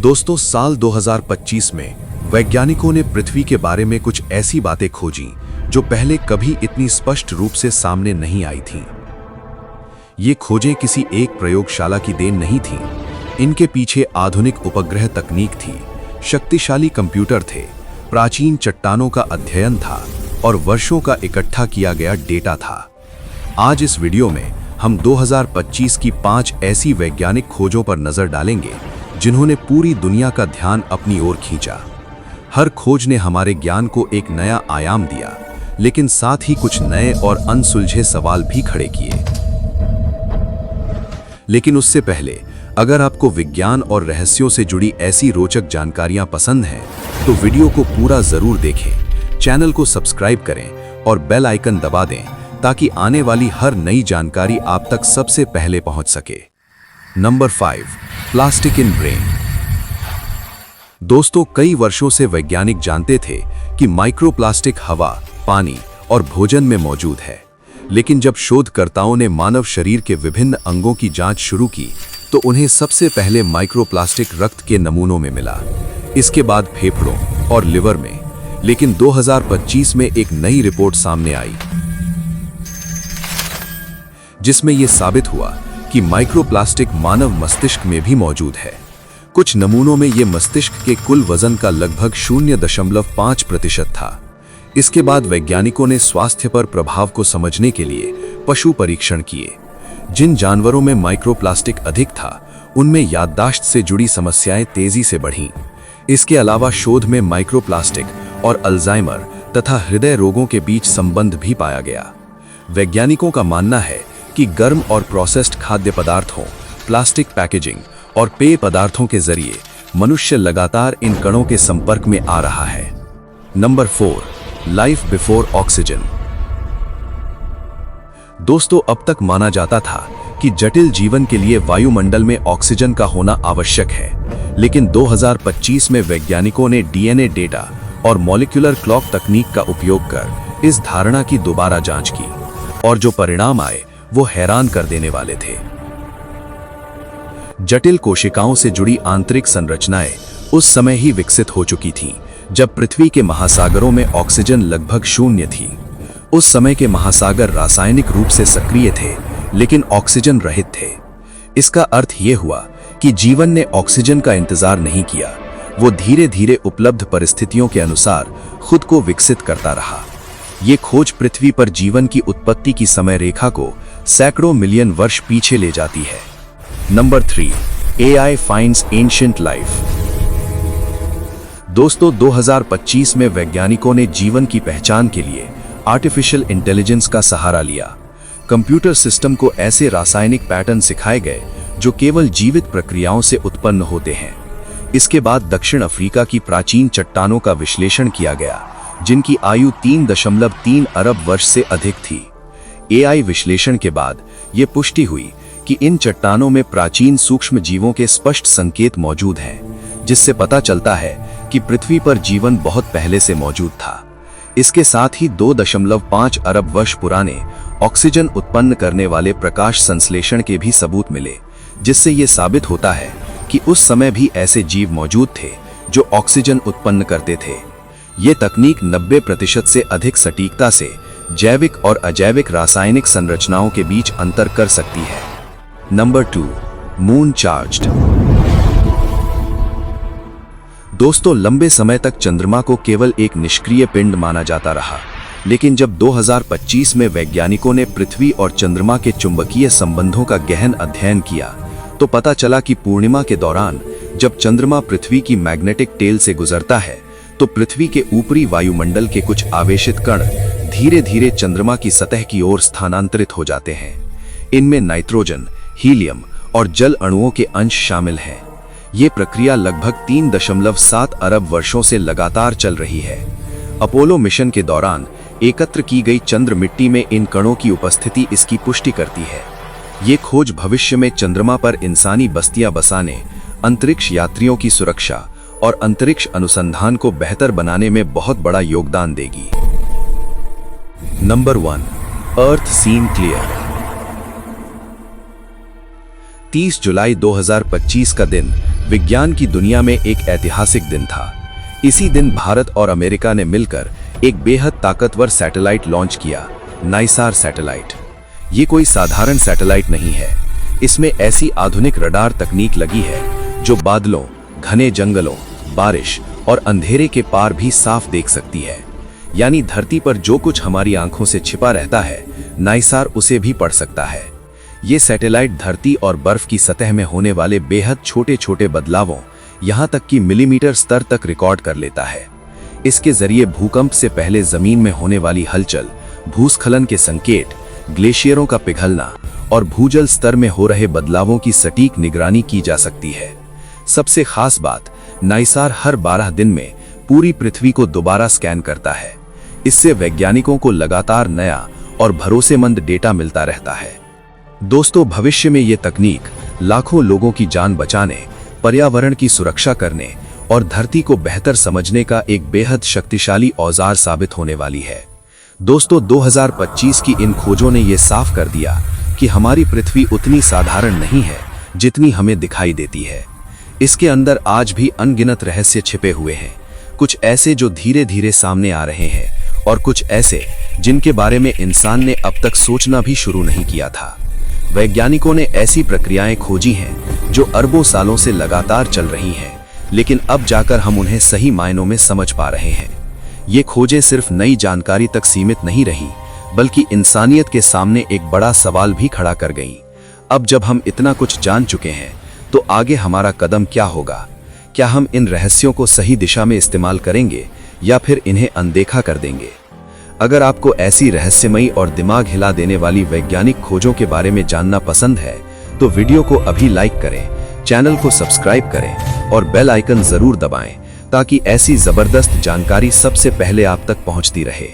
दोस्तों, साल 2025 में वैज्ञानिकों ने पृथ्वी के बारे में कुछ ऐसी बातें खोजी जो पहले कभी इतनी स्पष्ट रूप से सामने नहीं आई थीं। ये खोजें किसी एक प्रयोगशाला की देन नहीं थीं। इनके पीछे आधुनिक उपग्रह तकनीक थी, शक्तिशाली कंप्यूटर थे, प्राचीन चट्टानों का अध्ययन था और वर्षों का इकट्ठा किया गया डेटा था। आज इस वीडियो में हम 2025 की 5 ऐसी वैज्ञानिक खोजों पर नजर डालेंगे जिन्होंने पूरी दुनिया का ध्यान अपनी ओर खींचा। हर खोज ने हमारे ज्ञान को एक नया आयाम दिया, लेकिन साथ ही कुछ नए और अनसुलझे सवाल भी खड़े किए। लेकिन उससे पहले, अगर आपको विज्ञान और रहस्यों से जुड़ी ऐसी रोचक जानकारियां पसंद हैं, तो वीडियो को पूरा जरूर देखें, चैनल को सब्सक्राइब करें और बेल आइकन दबा दें ताकि आने वाली हर नई जानकारी आप तक सबसे पहले पहुंच सके। Number 5, plastic in brain. दोस्तों, कई वर्षों से वैज्ञानिक जानते थे कि माइक्रोप्लास्टिक हवा, पानी और भोजन में मौजूद है। लेकिन जब शोधकर्ताओं ने मानव शरीर के विभिन्न अंगों की जांच शुरू की, तो उन्हें सबसे पहले माइक्रोप्लास्टिक रक्त के नमूनों में मिला, इसके बाद फेफड़ों और लिवर में। लेकिन 2025 में एक नई रिपोर्ट सामने आई जिसमें यह साबित हुआ कि माइक्रोप्लास्टिक मानव मस्तिष्क में भी मौजूद है। कुछ नमूनों में यह मस्तिष्क के कुल वजन का लगभग 0.5% था। इसके बाद वैज्ञानिकों ने स्वास्थ्य पर प्रभाव को समझने के लिए पशु परीक्षण किए। जिन जानवरों में माइक्रोप्लास्टिक अधिक था, उनमें याददाश्त से जुड़ी समस्याएं तेजी से बढ़ीं। इसके अलावा शोध में माइक्रोप्लास्टिक और अल्जाइमर तथा हृदय रोगों के बीच संबंध भी पाया गया। वैज्ञानिकों का मानना है कि गर्म और प्रोसेस्ड खाद्य पदार्थों, प्लास्टिक पैकेजिंग और पेय पदार्थों के जरिए मनुष्य लगातार इन कणों के संपर्क में आ रहा है। Number 4, life before oxygen. दोस्तों, अब तक माना जाता था कि जटिल जीवन के लिए वायुमंडल में ऑक्सीजन का होना आवश्यक है, लेकिन 2025 में वैज्ञानिकों ने डीएनए डेटा और मॉलिक्यूलर क्लॉक तकनीक का उपयोग कर इस धारणा की दोबारा जांच की, और जो परिणाम आए वो हैरान कर देने वाले थे। जटिल कोशिकाओं से जुड़ी आंतरिक संरचनाएं उस समय ही विकसित हो चुकी थीं जब पृथ्वी के महासागरों में ऑक्सीजन लगभग शून्य थी। उस समय के महासागर रासायनिक रूप से सक्रिय थे, लेकिन ऑक्सीजन रहित थे। इसका अर्थ यह हुआ कि जीवन ने ऑक्सीजन का इंतजार नहीं किया, वो धीरे धीरे उपलब्ध परिस्थितियों के अनुसार खुद को विकसित करता रहा। ये खोज पृथ्वी पर जीवन की उत्पत्ति की समय रेखा को सैकड़ों मिलियन वर्ष पीछे ले जाती है। Number 3, AI finds ancient life. दोस्तों, 2025 में वैज्ञानिकों ने जीवन की पहचान के लिए आर्टिफिशियल इंटेलिजेंस का सहारा लिया। कंप्यूटर सिस्टम को ऐसे रासायनिक पैटर्न सिखाए गए जो केवल जीवित प्रक्रियाओं से उत्पन्न होते हैं। इसके बाद दक्षिण अफ्रीका की प्राचीन चट्टानों का विश्लेषण किया गया, जिनकी आयु 3.3 अरब वर्ष से अधिक थी। AI विश्लेषण के बाद यह पुष्टि हुई कि इन चट्टानों में प्राचीन सूक्ष्म जीवों के स्पष्ट संकेत मौजूद हैं, जिससे पता चलता है कि पृथ्वी पर जीवन बहुत पहले से मौजूद था। इसके साथ ही 2.5 अरब वर्ष पुराने ऑक्सीजन उत्पन्न करने वाले प्रकाश संश्लेषण के भी सबूत मिले, जिससे यह साबित होता है कि उस समय भी ऐसे जीव मौजूद थे जो ऑक्सीजन उत्पन्न करते थे। ये तकनीक 90% से अधिक सटीकता से जैविक और अजैविक रासायनिक संरचनाओं के बीच अंतर कर सकती है। Number 2, moon charged. दोस्तों, लंबे समय तक चंद्रमा को केवल एक निष्क्रिय पिंड माना जाता रहा, लेकिन जब 2025 में वैज्ञानिकों ने पृथ्वी और चंद्रमा के चुंबकीय संबंधों का गहन अध्ययन किया, तो पता चला कि पूर्णिमा के दौरान जब चंद्रमा पृथ्वी की मैग्नेटिक टेल से गुजरता है, तो पृथ्वी के ऊपरी वायुमंडल के कुछ आवेशित कण धीरे धीरे चंद्रमा की सतह की ओर स्थानांतरित हो जाते हैं। इनमें नाइट्रोजन, हीलियम और जल अणुओं के अंश शामिल हैं। ये प्रक्रिया लगभग 3.7 अरब वर्षों से लगातार चल रही है। अपोलो मिशन के दौरान एकत्र की गई चंद्र मिट्टी में इन कणों की उपस्थिति इसकी पुष्टि करती है। ये खोज भविष्य में चंद्रमा पर इंसानी बस्तियां बसाने, अंतरिक्ष यात्रियों की सुरक्षा और अंतरिक्ष अनुसंधान को बेहतर बनाने में बहुत बड़ा योगदान देगी। नंबर 1, अर्थ सीन क्लियर। 30 जुलाई 2025 का दिन विज्ञान की दुनिया में एक ऐतिहासिक दिन था। इसी दिन भारत और अमेरिका ने मिलकर एक बेहद ताकतवर सैटेलाइट लॉन्च किया, नाइसार सैटेलाइट। ये कोई साधारण सैटेलाइट नहीं है, इसमें ऐसी आधुनिक रडार तकनीक लगी है जो बादलों, घने जंगलों, बारिश और अंधेरे के पार भी साफ देख सकती है। यानी धरती पर जो कुछ हमारी आंखों से छिपा रहता है, नाइसार उसे भी पढ़ सकता है। ये सैटेलाइट धरती और बर्फ की सतह में होने वाले बेहद छोटे छोटे बदलावों, यहाँ तक कि मिलीमीटर स्तर तक रिकॉर्ड कर लेता है। इसके जरिए भूकंप से पहले जमीन में होने वाली हलचल, भूस्खलन के संकेत, ग्लेशियरों का पिघलना और भूजल स्तर में हो रहे बदलावों की सटीक निगरानी की जा सकती है। सबसे खास बात, नाइसार हर 12 दिन में पूरी पृथ्वी को दोबारा स्कैन करता है। इससे वैज्ञानिकों को लगातार नया और भरोसेमंद डेटा मिलता रहता है। दोस्तों, भविष्य में ये तकनीक लाखों लोगों की जान बचाने, पर्यावरण की सुरक्षा करने और धरती को बेहतर समझने का एक बेहद शक्तिशाली औजार साबित होने वाली है। दोस्तों, 2025 की इन खोजों ने यह साफ कर दिया कि हमारी पृथ्वी उतनी साधारण नहीं है जितनी हमें दिखाई देती है। इसके अंदर आज भी अनगिनत रहस्य छिपे हुए हैं, कुछ ऐसे जो धीरे धीरे सामने आ रहे हैं और कुछ ऐसे जिनके बारे में इंसान ने अब तक सोचना भी शुरू नहीं किया था। वैज्ञानिकों ने ऐसी प्रक्रियाएं खोजी हैं जो अरबों सालों से लगातार चल रही हैं, लेकिन अब जाकर हम उन्हें सही मायनों में समझ पा रहे हैं। ये खोजें सिर्फ नई जानकारी तक सीमित नहीं रही, बल्कि इंसानियत के सामने एक बड़ा सवाल भी खड़ा कर गईं। अब जब हम इतना कुछ जान चुके हैं, तो आगे हमारा कदम क्या होगा? क्या हम इन रहस्यों को सही दिशा में इस्तेमाल करेंगे या फिर इन्हें अनदेखा कर देंगे? अगर आपको ऐसी रहस्यमयी और दिमाग हिला देने वाली वैज्ञानिक खोजों के बारे में जानना पसंद है, तो वीडियो को अभी लाइक करें, चैनल को सब्सक्राइब करें और बेल आइकन जरूर दबाएं, ताकि ऐसी जबरदस्त जानकारी सबसे पहले आप तक पहुंचती रहे।